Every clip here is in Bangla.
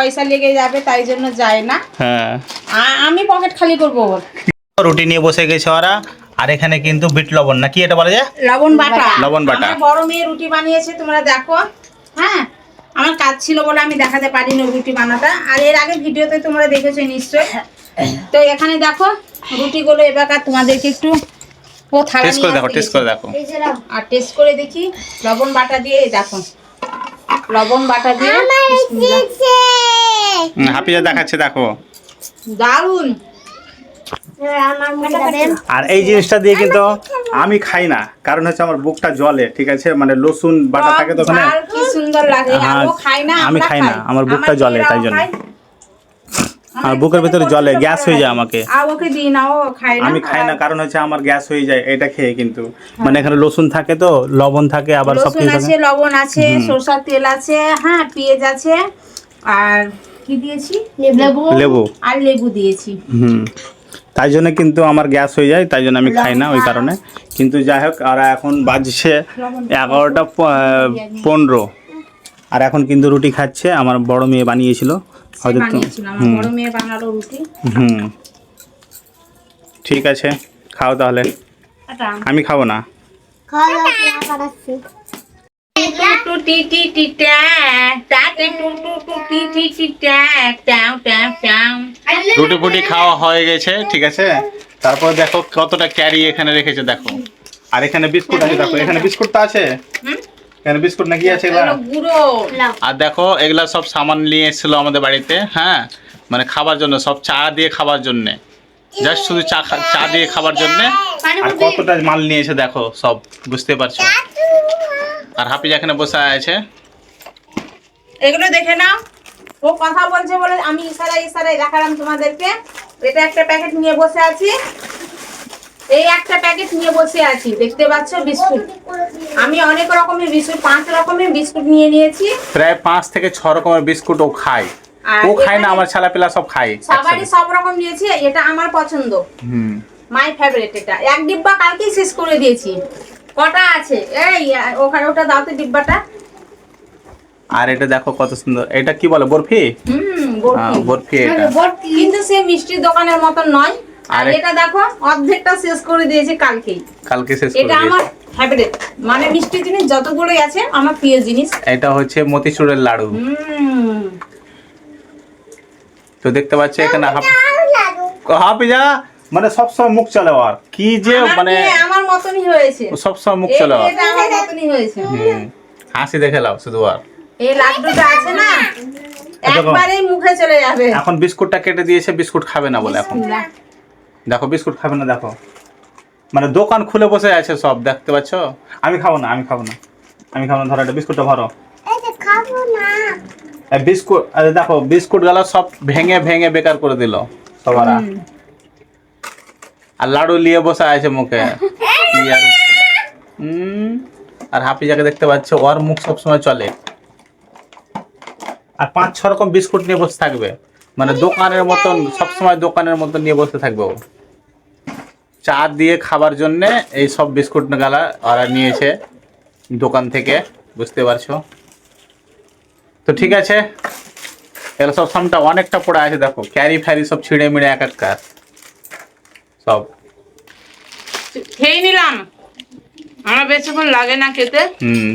পয়সা লেগে যাবে তাই জন্য যায় না। হ্যাঁ, আমি পকেট খালি করবো। রুটি নিয়ে বসে গেছে ওরা। আর এখানে কিন্তু বিট লবণ না কি এটা বলা যায়, লবণ বাটা। লবণ বাটা। আমার বড় মেয়ে রুটি বানিয়েছে, তোমরা দেখো। হ্যাঁ, আমার কাজ ছিল বলে আমি দেখাতে পারিনি রুটি বানাটা। আর এর আগে ভিডিওতে তোমরা দেখেছো নিশ্চয়। তো এখানে দেখো রুটিগুলো এবার তোমাদেরকে একটু টেস্ট করে দেখো, টেস্ট করে দেখো। আর টেস্ট করে দেখি লবণ বাটা দিয়ে। দেখো লবণ বাটা দিয়ে হাফিজা দেখাচ্ছে, দেখো দারুন। আর এই জিনিসটা দিয়ে কিন্তু আমি খাই না, কারণ হচ্ছে আমার বুকটা জ্বলে, ঠিক আছে, মানে রসুন বাটা থাকে তো ওখানে। কি সুন্দর লাগে। ও খায় না, আমি খাই না, আমার বুকটা জ্বলে তাই জন্য। আর বুকের ভিতরে জ্বলে, গ্যাস হয়ে যায় আমাকে। আর ওকে দিই না, ও খায় না। আমি খাই না কারণ হচ্ছে আমার গ্যাস হয়ে যায় এটা খেয়ে। কিন্তু মানে এখানে রসুন থাকে তো, লবণ থাকে, আবার সব রসুন কিছু আছে, থাকে। লবণ আছে, সরষের তেল আছে, হ্যাঁ পেঁয়াজ আছে, আর কি দিয়েছি, লেবু আর লেবু দিয়েছি। তাই জন্য কিন্তু আমার গ্যাস হয়ে যায়, তাই জন্য আমি খাই না ওই কারণে। কিন্তু যাই হোক, আর এখন বাজছে 11টা 15, আর এখন কিন্তু রুটি খাচ্ছে। আমার বড় মেয়ে বানিয়েছিল হয়তো। আমার বড় মেয়ে বানালো রুটি। ঠিক আছে, খাও তাহলে। আমি খাবো না। রুটি ফুটি খাওয়া হয়ে গেছে, ঠিক আছে। তারপর দেখো কতটা ক্যারি এখানে রেখেছে, দেখো। আর এখানে বিস্কুট আছে, দেখো এখানে বিস্কুট তো আছে। এখানে বিস্কুট নাকি আছে এগুলা? আর দেখো এগুলা সব সামান নিয়ে এসেছিল আমাদের বাড়িতে, হ্যাঁ, মানে খাবার জন্য, সব চা দিয়ে খাবার জন্য, জাস্ট শুধু চা দিয়ে খাবার জন্য। আর কতটা মাল নিয়েছে দেখো, সব বুঝতে পারছো। আর হাফিজ এখানে বসে আছে। এগুলো দেখে নাও, ও কথা বলছে বলে আমি ইশারায় দেখালাম তোমাদেরকে। এটা একটা প্যাকেট নিয়ে বসে আছি, এই একটা প্যাকেট নিয়ে বসে আছি, দেখতে পাচ্ছ বিস্কুট। আমি অনেক রকমের বিস্কুট, 5 রকমের বিস্কুট নিয়ে নিয়েছি। প্রায় 5 থেকে 6 রকমের বিস্কুট ও খায়। ও খায় না, আমার ছেলেপেলা সব খায়। সবারই সব রকম নিয়েছি, এটা আমার পছন্দ, মাই ফেভারিট। এটা এক ডিব্বা কালকেই শেষ করে দিয়েছি। কটা আছে? এই ওখানে ওটা দাও তো ডিব্বাটা। আর এটা দেখো কত সুন্দর, এটা কি বলে, বরফি? বরফি। এটা কিন্তু সে মিষ্টির দোকানের মতন নয়। আর এটা দেখো অর্ধেকটা শেষ করে দিয়েছি কালকে শেষ করে এটা আমার ফেভারিট, মানে মিষ্টি জিনিস যতগুলোই আছে আমার প্রিয় জিনিস। এটা হচ্ছে মতিচুরের লাড়ু। তো দেখতে পাচ্ছ এখানে হাফিজা মানে সবসময় মুখ চলে, আর কি যে মানে আমার মতনই হয়েছে, সবসময় মুখ চলে। এটা আমার মতনই হয়েছে। হাসি দেখে লাও শুধু। আর এই লাড্ডুটা আছে না, একবারেই মুখে চলে যাবে। এখন বিস্কুটটা কেটে দিয়েছে, বিস্কুট খাবে না বলে। এখন দেখো বিস্কুট খাবে না, দেখো মানে দোকান খুলে বসে আছে সব, দেখতে পাচ্ছ। আমি খাবো না, আমি খাবো না, আমি খাবো না। ধরো এটা বিস্কুটটা ভরো। বিস্কুট দেখো, বিস্কুট গুলো সব ভেঙে ভেঙে বেকার করে দিল সবারা। আর লাড়ু নিয়ে বসে আছে মুখে। আর হাফিজাকে দেখতে পাচ্ছ, ওর মুখ সবসময় চলে। আর 5-6 রকম বিস্কুট নিয়ে বসে থাকবে, মানে দোকানের মতন, সবসময় দোকানের মতন নিয়ে বসে থাকবে ও। চা দিয়ে খাবার জন্য এই সব বিস্কুট গালা ওরা নিয়েছে দোকান থেকে, বুঝতে পারছো তো। ঠিক আছে, এগুলো সব সামটা অনেকটা পড়ে আছে, দেখো ক্যারি ফ্যারি সব ছিঁড়ে মিড়ে একাকার সব। খেয়ে নিলাম, আমার বেশিক্ষণ লাগে না খেতে।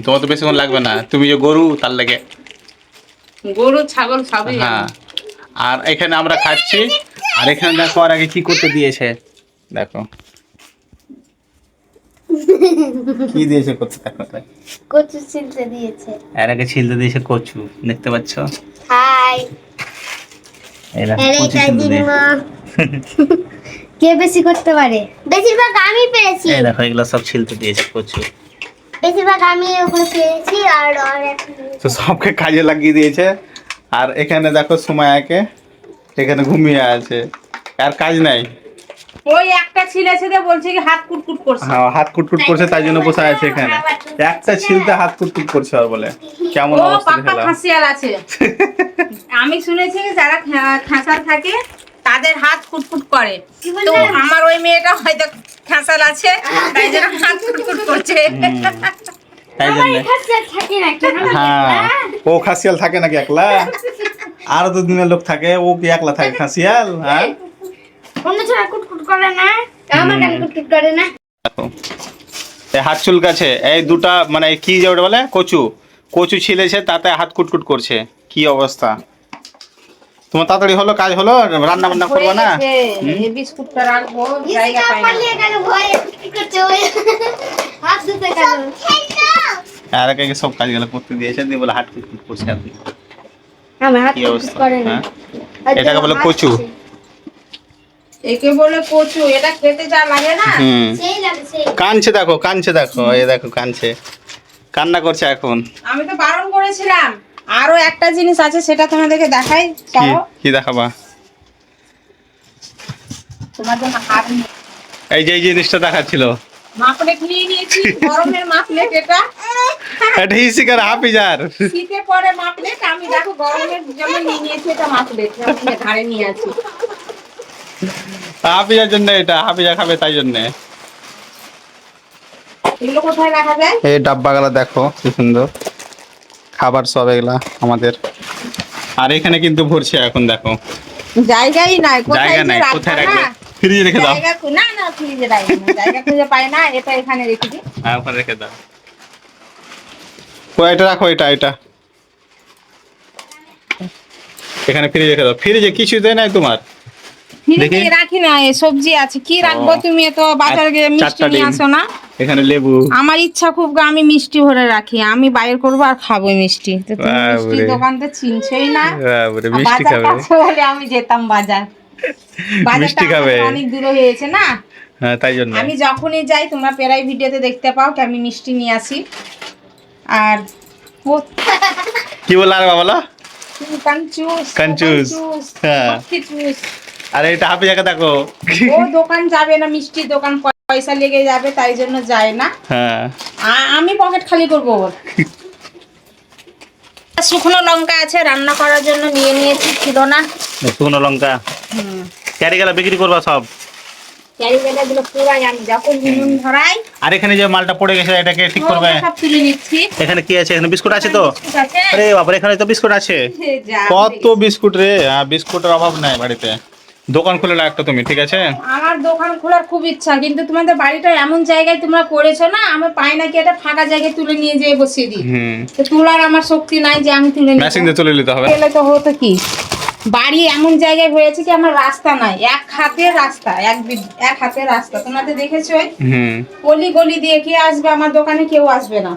তোমার তো বেশিক্ষণ লাগবে না, তুমি যে গরু তার লাগে। গরু ছাগল সবই। হ্যাঁ, আর এখানে আমরা খাচ্ছি। আর এখানে দেখো আর আগে কি করতে দিয়েছে, দেখো কি দিয়েছে করতে, দেখো কচু ছিলতে দিয়েছে। এর আগে ছিলতে দিয়েছে কচু, দেখতে পাচ্ছ। হাই, এই দেখো কচু ছিলতে দিয়েছে। কে বেশি করতে পারে? বেশিরভাগ আমি পেরেছি। এই দেখো এগুলো সব ছিলতে দিয়েছে কচু, বেশিরভাগ আমি ওগুলো পেরেছি। আর তো সবকে কাজে লাগিয়ে দিয়েছে। আর এখানে দেখো সুমায়াকে, এখানে ঘুমিয়ে আছে, আর কাজ নাই। ওই একটা ছিলেছে যে বলছে কি হাত কুটকুট করছে। হ্যাঁ, হাত কুটকুট করছে, তাই জন্য বসে আছে এখানে। একটা ছিলতে হাত কুটকুট করছে আর বলে কেমন অবস্থা দেখলা। খাসিয়াল আছে। আমি শুনেছি যারা খাসাল থাকে তাদের হাত কুটকুট করে। তো আমার ওই মেয়েটা হয়তো খাসাল আছে, তাই জন্য হাত কুটকুট করছে। তাই জন্য থাকে না। হ্যাঁ, ও খাসিয়াল থাকে নাকি একলা? আরো 2 দিনের লোক থাকে, ও কি একলা থাকে খাসিয়াল? হ্যাঁ অন্য ছাড়া কুটকুট করে না, আমার কেন কুটকুট করে না? দেখো এই হাত চুলকাছে, এই দুটা মানে কি যে ওটা বলে কচু, কচু ছিলেছে তাতে হাত কুটকুট করছে, কি অবস্থা। তোমার তাড়াতাড়ি হলো, কাজ হলো, রান্না বান্না করবে না? হয়ে গেছে, এই বিস্কুটটা রাখবো, জায়গা ইসকা পাই না। পালিয়ে গেল ভয়, কি করছে ওই? হাত ধুতে গেল। আর একে সব কাজগুলো করতে দিয়েছে, দিয়ে বলে হাত কুটকুট করছে আপনি। আমার হাত কি কুটকুট অবস্থা, করে না। হ্যাঁ? এটাকে বলে কচু। একে বলে কচু, এটা খেতে যা লাগে না। সেই লাগে সেই। কানছে দেখো, কানছে দেখো, এই দেখো কানছে, কান্না করছে এখন। আমি তো বারণ করেছিলাম। আরো একটা জিনিস আছে, সেটা তোমাদেরকে দেখাই, কি চলো। কি দেখাবা? তোমার জন্য হাত নিয়ে- এই যে এই জিনিসটা দেখাচ্ছিল, মাপলেট নিয়ে নিয়েছি, গরমের মাপলেট এটা। এটা ইসিকার হাফিজার। শীতে পরে মাপলেট, আমি দেখো গরমের জন্য নিয়ে নিয়েছি এটা মাপলেট, আমি ঘাড়ে নিয়ে আছি। হাফিজার জন্য, এটা হাফিজা খাবে তাই জন্য। এগুলো কোথায় রাখা যায়? এই ডাব্বাগুলো দেখো কি সুন্দর, খাবার সব এগুলা আমাদের। আর এখানে কিন্তু ভরছে এখন, দেখো জায়গাই নাই, কোথায় জায়গা যে নাই, রাখবো কোথায় না? রাখবে? ফ্রিজে রেখে দাও। জায়গা না না, ফ্রিজে রাখবো না, জায়গা খুঁজে পাই না, এটা এখানে রেখে দিই। হ্যাঁ ওখানে রেখে দাও। ও এটা রাখো, এটা এটা এখানে ফ্রিজে রেখে দাও। ফ্রিজে কিছু দেয় নাই তোমার? ফ্রিজে দেখি। রাখি না, এই সবজি আছে, কি রাখবো? ও। তুমি তো বাজারে গিয়ে মিষ্টি চারটা নিয়ে ডিম। আসো না? এখানে লেবু। আমার ইচ্ছা খুব গো, আমি মিষ্টি ভরে রাখি, আমি বাইর করবো আর খাবো মিষ্টি। তো তুমি বাবরে। মিষ্টির দোকান তো চিনছই না। বাবরে, আর মিষ্টি বাজার খাবে? কাছে বলে আমি যেতাম বাজার। বাজারটা মিষ্টি খাবে? আমাদের অনেক দূরে হয়েছে না। হ্যাঁ তাই জন্য। আমি যখনই যাই, তোমরা প্রায় ভিডিওতে দেখতে পাও কি আমি মিষ্টি নিয়ে আসি। আর ও কি বললা আর বাবা? কাঞ্চুস, কাঞ্চুস, হ্যাঁ। কাঞ্চুস। আরে এটা হাফিজাকে দেখো। ও দোকান যাবে না, মিষ্টির দোকান পয়সা লেগে যাবে, তাই জন্য যায় না। হ্যাঁ আমি পকেট খালি করবো ওর। শুকনো লঙ্কা আছে, রান্না করার জন্য নিয়ে নিয়েছি, ছিল না। শুকনো লঙ্কা ক্যারি গেলা বিক্রি করবা সব? ক্যারি ব্যাগগুলো পুরাই আমি যখন নুন ধরাই, আর এখানে যে মালটা পড়ে গেছে এটাকে ঠিক করবে? সব তুলে নিচ্ছি। এখানে কি আছে? এখানে বিস্কুট আছে তো? বিস্কুট আছে। আরে বাবা, এখানে তো বিস্কুট আছে। যা, কত বিস্কুট রে! বিস্কুটের অভাব নাই বাড়িতে। দোকান খুলে না একটা তুমি, ঠিক আছে? আমার দোকান খোলার খুব ইচ্ছা, কিন্তু তোমাদের বাড়িটা এমন জায়গায় তোমরা করেছো না, আমি পাই না কি এটা ফাঁকা জায়গায় তুলে নিয়ে যেয়ে বসিয়ে দিই। হুম, তো তোলার আমার শক্তি নাই যে আমি তুলে মেশিন নিই। দিয়ে তুলে নিতে হবে। গেলে তো হতো কি, বাড়ি এমন জায়গায় হয়েছে কি আমার রাস্তা নাই, এক হাতের রাস্তা, এক হাতের রাস্তা, তোমাদের দেখেছো? হুম, গলি গলি দিয়ে কে আসবে আমার দোকানে? কেউ আসবে না।